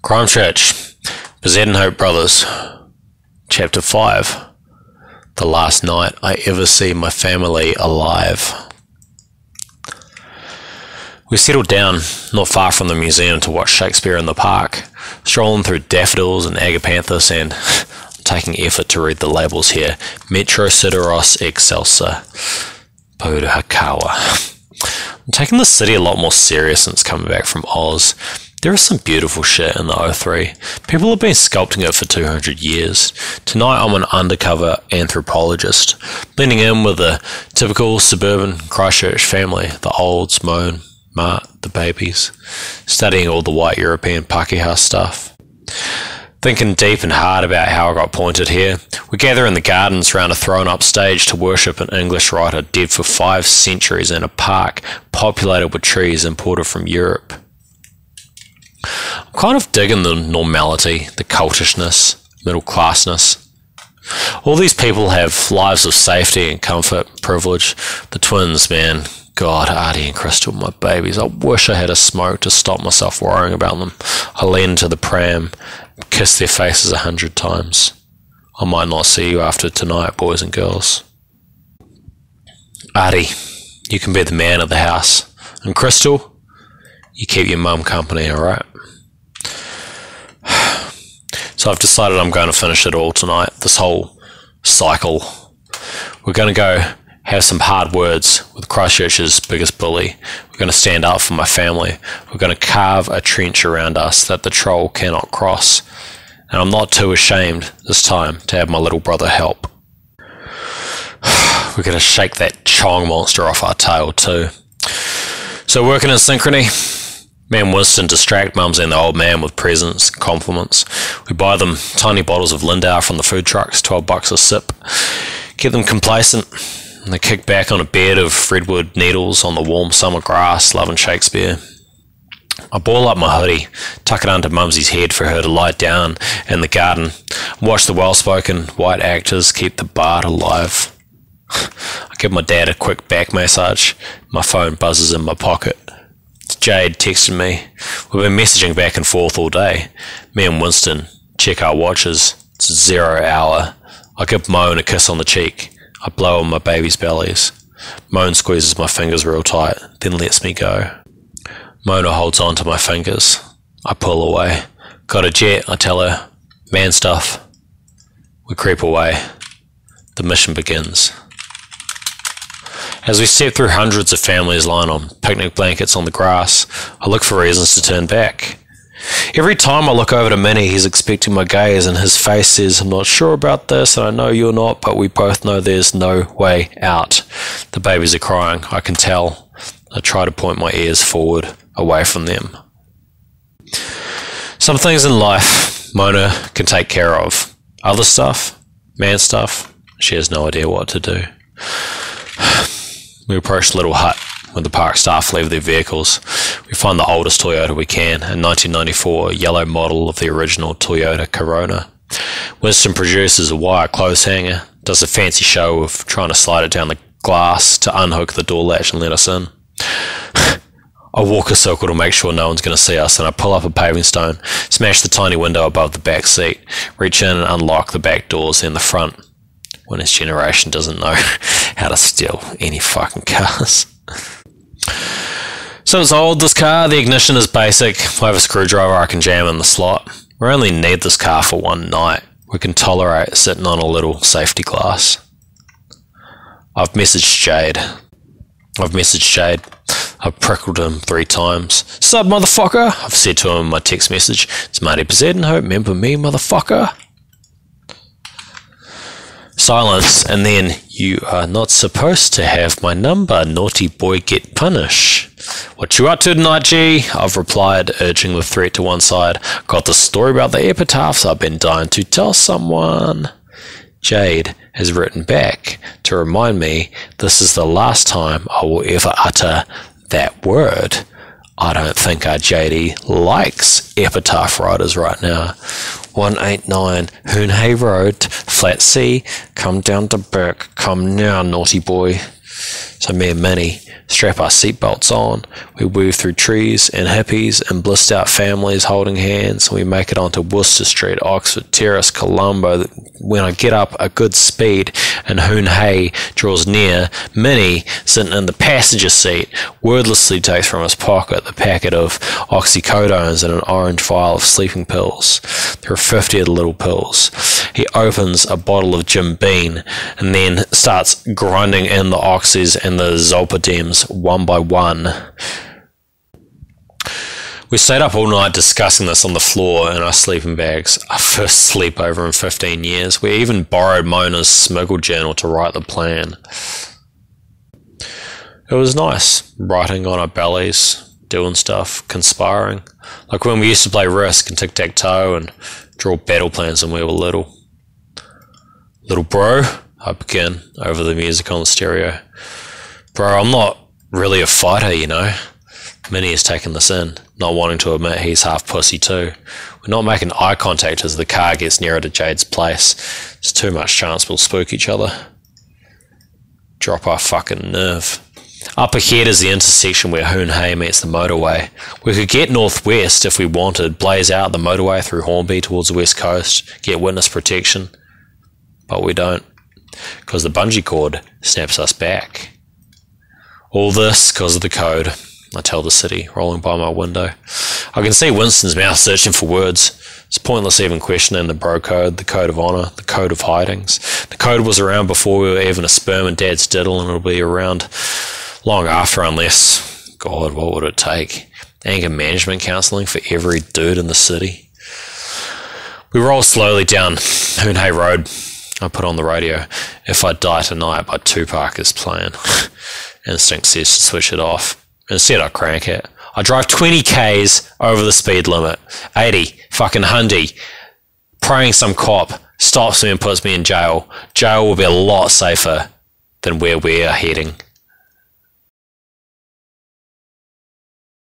Crimechurch, Bezuidenhout Brothers, Chapter 5. The last night I ever see my family alive. We settled down not far from the museum to watch Shakespeare in the park, strolling through daffodils and agapanthus and taking effort to read the labels here. Metro Sideros Excelsa, Podakawa. I'm taking the city a lot more serious since coming back from Oz. There is some beautiful shit in the O3. People have been sculpting it for 200 years. Tonight I'm an undercover anthropologist, blending in with the typical suburban Christchurch family, the Olds, Moan, Mart, the babies, studying all the white European Pākehā stuff. Thinking deep and hard about how I got pointed here, we gather in the gardens round a thrown-up stage to worship an English writer dead for 5 centuries in a park populated with trees imported from Europe. I'm kind of digging the normality, the cultishness, middle-classness. All these people have lives of safety and comfort, privilege. The twins, man. God, Artie and Crystal, my babies. I wish I had a smoke to stop myself worrying about them. I lean into the pram, kiss their faces 100 times. I might not see you after tonight, boys and girls. Artie, you can be the man of the house. And Crystal, you keep your mum company, alright? So I've decided I'm going to finish it all tonight, this whole cycle. We're going to go have some hard words with Christchurch's biggest bully. We're going to stand up for my family. We're going to carve a trench around us that the troll cannot cross. And I'm not too ashamed this time to have my little brother help. We're going to shake that Chong monster off our tail too. So working in synchrony, me and Winston distract Mums and the old man with presents and compliments. We buy them tiny bottles of Lindauer from the food trucks, $12 a sip. Keep them complacent, and they kick back on a bed of redwood needles on the warm summer grass, loving Shakespeare. I ball up my hoodie, tuck it under Mumsy's head for her to lie down in the garden, and watch the well-spoken white actors keep the bard alive. I give my dad a quick back massage. My phone buzzes in my pocket. Jade texted me. We've been messaging back and forth all day. Me and Winston check our watches. It's 0 hour. I give Moan a kiss on the cheek. I blow on my baby's bellies. Moan squeezes my fingers real tight, then lets me go. Mona holds on to my fingers. I pull away. Got a jet, I tell her. Man stuff. We creep away. The mission begins. As we step through hundreds of families lying on picnic blankets on the grass, I look for reasons to turn back. Every time I look over to Minnie, he's expecting my gaze, and his face says, I'm not sure about this, and I know you're not, but we both know there's no way out. The babies are crying, I can tell. I try to point my ears forward, away from them. Some things in life Mona can take care of. Other stuff, man stuff, she has no idea what to do. We approach the little hut when the park staff leave their vehicles. We find the oldest Toyota we can, a 1994 yellow model of the original Toyota Corona. Winston produces a wire clothes hanger, does a fancy show of trying to slide it down the glass to unhook the door latch and let us in. I walk a circle to make sure no one's going to see us, and I pull up a paving stone, smash the tiny window above the back seat, reach in and unlock the back doors in the front. When his generation doesn't know how to steal any fucking cars. So it's old, this car. The ignition is basic. I have a screwdriver I can jam in the slot. We only need this car for one night. We can tolerate sitting on a little safety glass. I've messaged Jade. I've prickled him 3 times. Sup, motherfucker? I've said to him in my text message, it's Marty Bezuidenhout, remember me, motherfucker? Silence, and then, you are not supposed to have my number, naughty boy, get punished. What you up to tonight, G? I've replied, urging the threat to one side. Got the story about the epitaphs I've been dying to tell someone. Jade has written back to remind me this is the last time I will ever utter that word. I don't think our JD likes epitaph writers right now. 189 Hoonhay Road, Flat C, come down to Burke, come now, naughty boy. So me and Minnie strap our seatbelts on, we weave through trees and hippies and blissed out families holding hands, and we make it onto Worcester Street, Oxford Terrace, Colombo. When I get up a good speed and Hoon Hay draws near, Minnie, sitting in the passenger seat, wordlessly takes from his pocket the packet of oxycodones and an orange vial of sleeping pills. There are 50 of the little pills. He opens a bottle of Jim Beam and then starts grinding in the oxys and the zolpidem one by one. We stayed up all night discussing this on the floor in our sleeping bags, our first sleepover in 15 years. We even borrowed Mona's Smiggle journal to write the plan. It was nice, writing on our bellies, doing stuff, conspiring. Like when we used to play Risk and Tic-Tac-Toe and draw battle plans when we were little. Little bro, I begin over the music on the stereo. Bro, I'm not really a fighter, you know. Minnie has taken this in, not wanting to admit he's half pussy too. We're not making eye contact as the car gets nearer to Jade's place. There's too much chance we'll spook each other. Drop our fucking nerve. Up ahead is the intersection where Hoon Hay meets the motorway. We could get northwest if we wanted, blaze out the motorway through Hornby towards the west coast, get witness protection. But we don't, because the bungee cord snaps us back. All this because of the code, I tell the city, rolling by my window. I can see Winston's mouth searching for words. It's pointless even questioning the bro code, the code of honour, the code of hidings. The code was around before we were even a sperm and dad's diddle, and it'll be around long after, unless, God, what would it take? Anger management counselling for every dude in the city. We roll slowly down Hoon Hay Road. I put on the radio, If I Die Tonight by Tupac is playing. Instinct says to switch it off. Instead I crank it. I drive 20 k's over the speed limit. 80, fucking Hyundai. Praying some cop stops me and puts me in jail. Jail will be a lot safer than where we are heading.